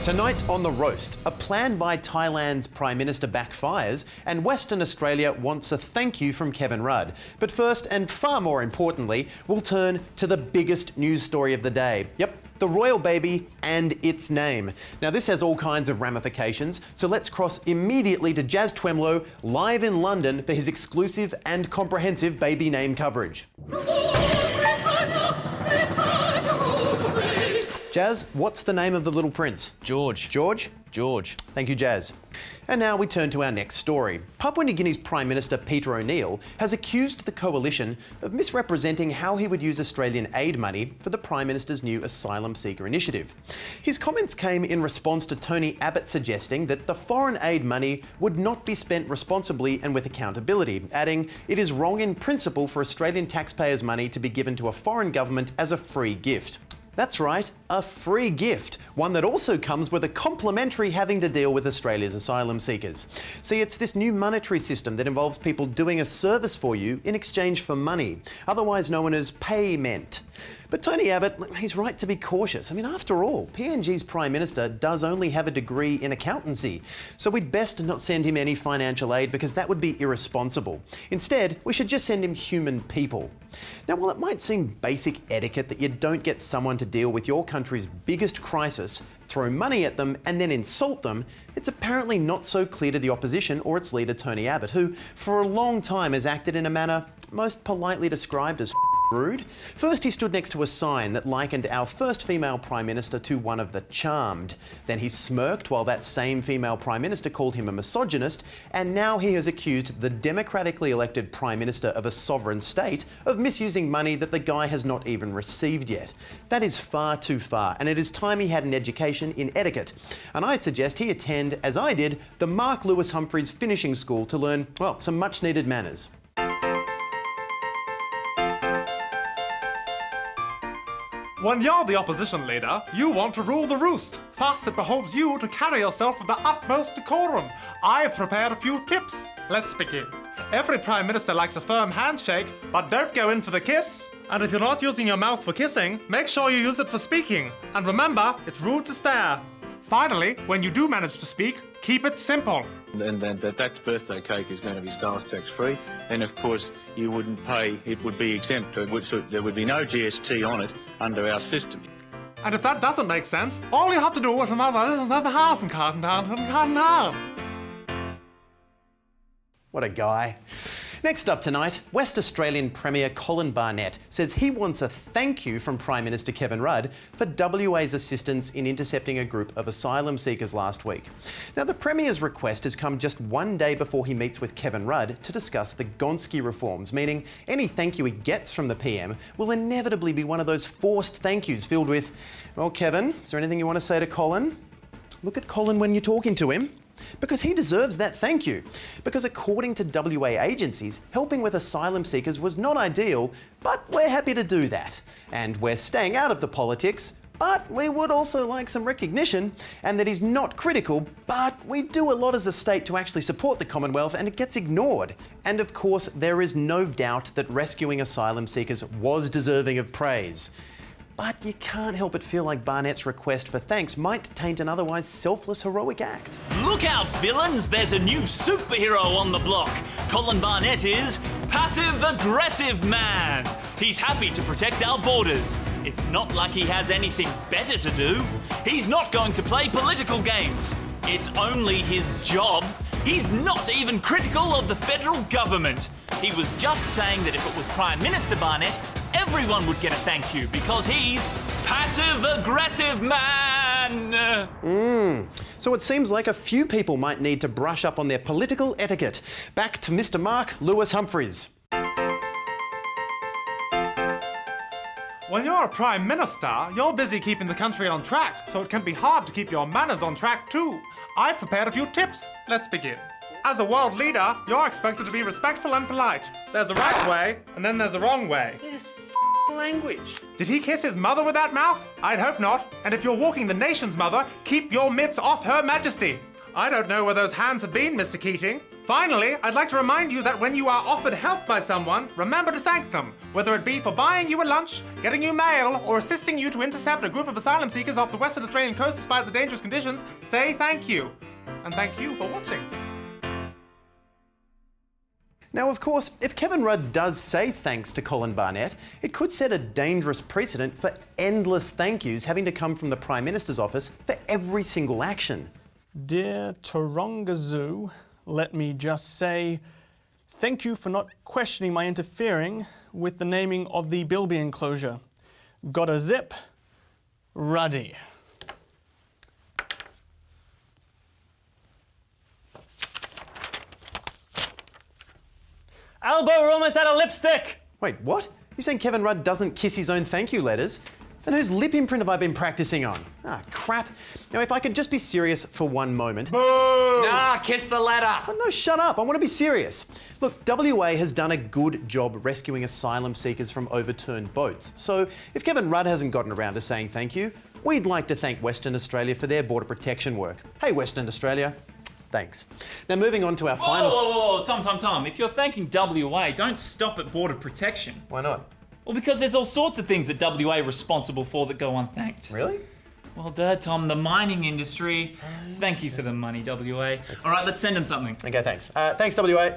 Tonight on The Roast, a plan by Thailand's Prime Minister backfires and Western Australia wants a thank you from Kevin Rudd. But first, and far more importantly, we'll turn to the biggest news story of the day. Yep, the royal baby and its name. Now this has all kinds of ramifications, so let's cross immediately to Jazz Twemlow live in London for his exclusive and comprehensive baby name coverage. Jazz, what's the name of the little prince? George. George? George. Thank you, Jazz. And now we turn to our next story. Papua New Guinea's Prime Minister Peter O'Neill has accused the coalition of misrepresenting how he would use Australian aid money for the Prime Minister's new asylum seeker initiative. His comments came in response to Tony Abbott suggesting that the foreign aid money would not be spent responsibly and with accountability, adding, "It is wrong in principle for Australian taxpayers' money to be given to a foreign government as a free gift." That's right, a free gift, one that also comes with a complimentary having to deal with Australia's asylum seekers. See, it's this new monetary system that involves people doing a service for you in exchange for money, otherwise known as payment. But Tony Abbott, he's right to be cautious. I mean, after all, PNG's Prime Minister does only have a degree in accountancy, so we'd best not send him any financial aid because that would be irresponsible. Instead, we should just send him human people. Now, while it might seem basic etiquette that you don't get someone to deal with your country's biggest crisis, throw money at them and then insult them, it's apparently not so clear to the opposition or its leader Tony Abbott, who for a long time has acted in a manner most politely described as rude. First, he stood next to a sign that likened our first female Prime Minister to one of the charmed. Then he smirked while that same female Prime Minister called him a misogynist, and now he has accused the democratically elected Prime Minister of a sovereign state of misusing money that the guy has not even received yet. That is far too far, and it is time he had an education in etiquette. And I suggest he attend, as I did, the Mark Lewis Humphreys Finishing School to learn, well, some much needed manners. When you're the opposition leader, you want to rule the roost. Thus, it behoves you to carry yourself with the utmost decorum. I've prepared a few tips. Let's begin. Every Prime Minister likes a firm handshake, but don't go in for the kiss. And if you're not using your mouth for kissing, make sure you use it for speaking. And remember, it's rude to stare. Finally, when you do manage to speak, keep it simple. And then that birthday cake is going to be sales tax free, and of course you wouldn't pay, it would be exempt, there would be no GST on it under our system. And if that doesn't make sense, all you have to do is remember this is a Hasenkarten. What a guy. Next up tonight, West Australian Premier Colin Barnett says he wants a thank you from Prime Minister Kevin Rudd for WA's assistance in intercepting a group of asylum seekers last week. Now, the Premier's request has come just one day before he meets with Kevin Rudd to discuss the Gonski reforms, meaning any thank you he gets from the PM will inevitably be one of those forced thank yous filled with, well, Kevin, is there anything you want to say to Colin? Look at Colin when you're talking to him. Because he deserves that thank you. Because according to WA agencies, helping with asylum seekers was not ideal, but we're happy to do that. And we're staying out of the politics, but we would also like some recognition, and that he's not critical, but we do a lot as a state to actually support the Commonwealth, and it gets ignored. And of course, there is no doubt that rescuing asylum seekers was deserving of praise. But you can't help but feel like Barnett's request for thanks might taint an otherwise selfless heroic act. Look out, villains! There's a new superhero on the block. Colin Barnett is passive-aggressive man. He's happy to protect our borders. It's not like he has anything better to do. He's not going to play political games. It's only his job. He's not even critical of the federal government. He was just saying that if it was Prime Minister Barnett, everyone would get a thank you because he's passive-aggressive man. So it seems like a few people might need to brush up on their political etiquette. Back to Mr. Mark Lewis Humphreys. When you're a Prime Minister, you're busy keeping the country on track, so it can be hard to keep your manners on track too. I've prepared a few tips. Let's begin. As a world leader, you're expected to be respectful and polite. There's a right way, and then there's a wrong way. This language. Did he kiss his mother with that mouth? I'd hope not. And if you're walking the nation's mother, keep your mitts off Her Majesty. I don't know where those hands have been, Mr. Keating. Finally, I'd like to remind you that when you are offered help by someone, remember to thank them. Whether it be for buying you a lunch, getting you mail, or assisting you to intercept a group of asylum seekers off the Western Australian coast despite the dangerous conditions, say thank you. And thank you for watching. Now, of course, if Kevin Rudd does say thanks to Colin Barnett, it could set a dangerous precedent for endless thank yous having to come from the Prime Minister's office for every single action. Dear Taronga let me just say thank you for not questioning my interfering with the naming of the Bilby enclosure. Got a zip? Ruddy. Albo, we're almost out of lipstick! Wait, what? You're saying Kevin Rudd doesn't kiss his own thank you letters? Then whose lip imprint have I been practicing on? Ah, crap. Now, if I could just be serious for one moment. Nah, kiss the letter. Oh, no, shut up. I want to be serious. Look, WA has done a good job rescuing asylum seekers from overturned boats. So if Kevin Rudd hasn't gotten around to saying thank you, we'd like to thank Western Australia for their border protection work. Hey, Western Australia. Thanks. Now, moving on to our final... Whoa, Tom. If you're thanking WA, don't stop at border protection. Why not? Well, because there's all sorts of things that WA are responsible for that go unthanked. Really? Well, duh, Tom, the mining industry. Thank you for the money, WA. All right, let's send them something. Okay, thanks. Thanks, WA.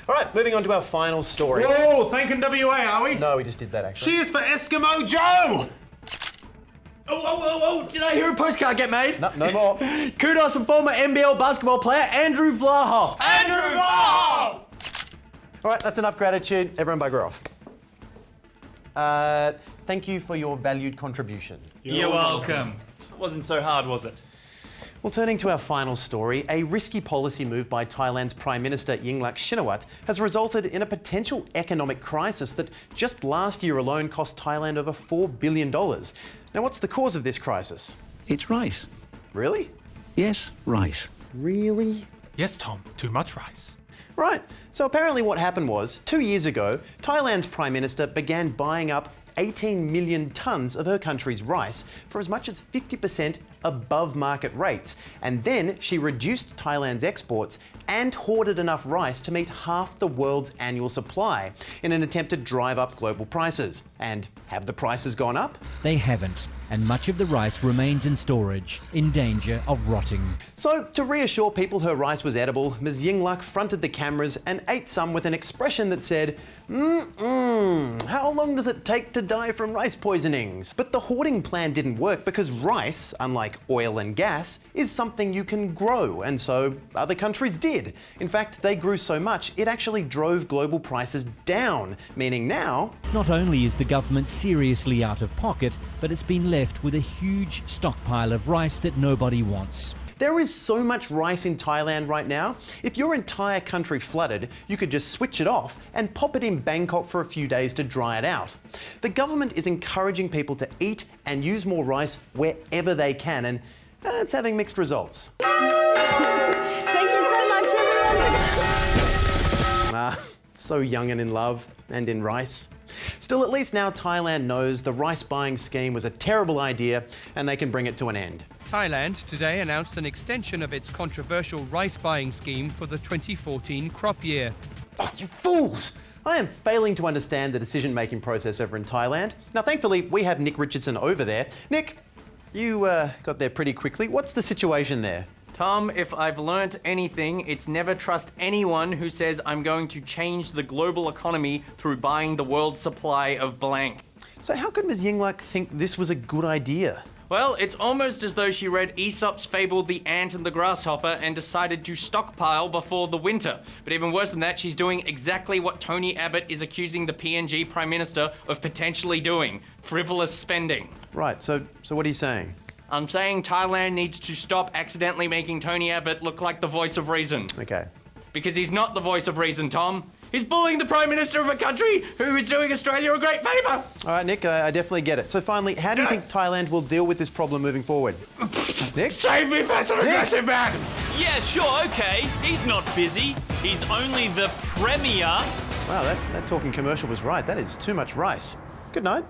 All right, moving on to our final story. Whoa, thanking WA, are we? No, we just did that, actually. Cheers for Eskimo Joe! Oh, did I hear a postcard get made? No more. Kudos for former NBL basketball player Andrew Vlahoff. Andrew Vlahoff! All right, that's enough gratitude. Everyone bugger off. Thank you for your valued contribution. You're welcome. Wasn't so hard, was it? Well, turning to our final story, a risky policy move by Thailand's Prime Minister Yingluck Shinawatra has resulted in a potential economic crisis that just last year alone cost Thailand over $4 billion. Now, what's the cause of this crisis? It's rice. Really? Yes, rice. Really? Yes, Tom, too much rice. Right. So apparently what happened was, 2 years ago, Thailand's Prime Minister began buying up 18 million tonnes of her country's rice for as much as 50% above market rates. And then she reduced Thailand's exports and hoarded enough rice to meet half the world's annual supply in an attempt to drive up global prices. And have the prices gone up? They haven't, and much of the rice remains in storage, in danger of rotting. So, to reassure people her rice was edible, Ms Yingluck fronted the cameras and ate some with an expression that said, how long does it take to die from rice poisonings? But the hoarding plan didn't work because rice, unlike oil and gas, is something you can grow, and so other countries did. In fact, they grew so much, it actually drove global prices down, meaning now... Not only is the government seriously out of pocket, but it's been left with a huge stockpile of rice that nobody wants. There is so much rice in Thailand right now. If your entire country flooded, you could just switch it off and pop it in Bangkok for a few days to dry it out. The government is encouraging people to eat and use more rice wherever they can, and it's having mixed results. Thank you so much, everyone. So young and in love, and in rice. Still, at least now Thailand knows the rice buying scheme was a terrible idea and they can bring it to an end. Thailand today announced an extension of its controversial rice buying scheme for the 2014 crop year. Oh, you fools! I am failing to understand the decision-making process over in Thailand. Now, thankfully, we have Nick Richardson over there. Nick, you got there pretty quickly. What's the situation there? Tom, if I've learnt anything, it's never trust anyone who says I'm going to change the global economy through buying the world's supply of blank. So how could Ms Yingluck think this was a good idea? Well, it's almost as though she read Aesop's fable The Ant and the Grasshopper and decided to stockpile before the winter. But even worse than that, she's doing exactly what Tony Abbott is accusing the PNG Prime Minister of potentially doing: frivolous spending. Right, so what are you saying? I'm saying Thailand needs to stop accidentally making Tony Abbott look like the voice of reason. Okay. Because he's not the voice of reason, Tom. He's bullying the Prime Minister of a country who is doing Australia a great favour. All right, Nick, I definitely get it. So finally, how do you think Thailand will deal with this problem moving forward? Nick? Save me, passive-aggressive man! Yeah, sure, okay. He's not busy. He's only the Premier. Wow, that talking commercial was right. That is too much rice. Good night.